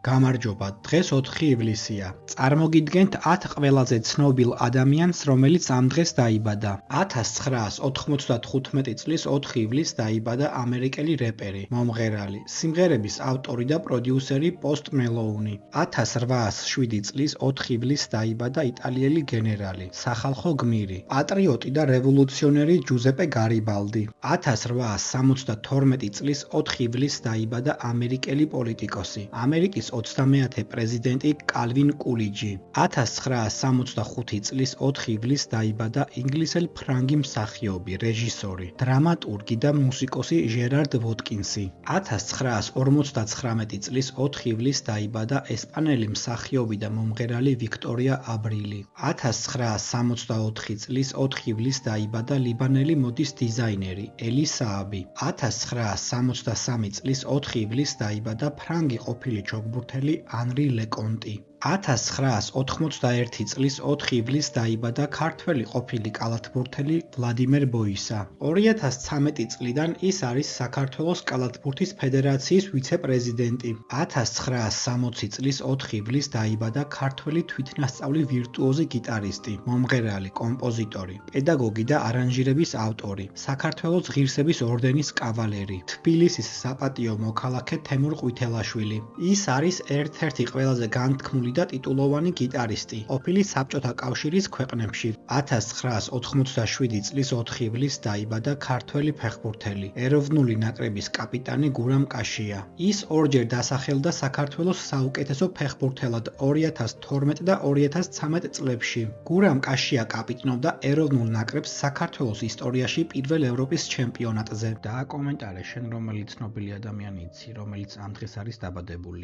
გამარჯობა, დღეს 4 ივლისია. წარმოგიდგენთ 10 ყველაზე ცნობილ ადამიანს, რომელიც ამ დღეს დაიბადა. 1995 წლის 4 ივლისს დაიბადა ამერიკელი რეპერი, მომღერალი, სიმღერების ავტორი და პროდიუსერი პოსტ მელოუნი. 1807 წლის 4 ივლისს დაიბადა იტალიელი გენერალი, სახალხო გმირი, პატრიოტი და რევოლუციონერი ჯუზეპე გარიბალდი. 1872 წლის 4 ივლისს დაიბადა ამერიკელი პოლიტიკოსი, ამერიკის 30-ე პრეზიდენტი კალვინ კულიჯი. 1965 წლის 4 ივლისს დაიბადა ინგლისელი ფრანგი მსახიობი, რეჟისორი, დრამატურგი და მუსიკოსი ჟერარდ ვოტკინსი. 1959 წლის 4 ივლისს დაიბადა ესპანელი მსახიობი და მომღერალი ვიქტორია აბრილი. 1964 წლის 4 ივლისს დაიბადა ლიბანელი მოდის დიზაინერი ელი სააბი. 1963 წლის 4 ივლისს დაიბადა ფრანგი ყოფილი ჩოგბურთელი ანრი ლეკონტი. 1991 წლის 4 ივლისს დაიბადა ქართველი ყოფილი კალათბურთელი ვლადიმერ ბოისა. 2013 წლიდან ის არის საქართველოს კალათბურთის ფედერაციის ვიცე-პრეზიდენტი. 1960 წლის 4 ივლისს დაიბადა ქართველი თვითნასწავლი ვირტუოზი გიტარისტი, მომღერალი, კომპოზიტორი, პედაგოგი და არანჟირების ავტორი, საქართველოს ღირსების ორდენის კავალერი, თბილისის საპატიო მოქალაქე თემურ ყვითელაშვილი. ის არის ერთ-ერთი ყველაზე განთქმული და ტიტულოვანი გიტარისტი, ყოფილი საბჭოთა კავშირის ქვეყნებში. 1987 წლის 4 ივლისს დაიბადა ქართველი ფეხბურთელი, ეროვნული ნაკრების კაპიტანი გურამ კაშია. ის ორჯერ დასახელდა საქართველოს საუკეთესო ფეხბურთელად 2012 და 2013 წლებში. გურამ კაშია კაპიტნობდა ეროვნულ ნაკრებს საქართველოს ისტორიაში პირველ ევროპის ჩემპიონატზე. დააკომენტარე შენ რომელი ცნობილი ადამიანი იცი, რომელიც ამ დღეს არის დაბადებული.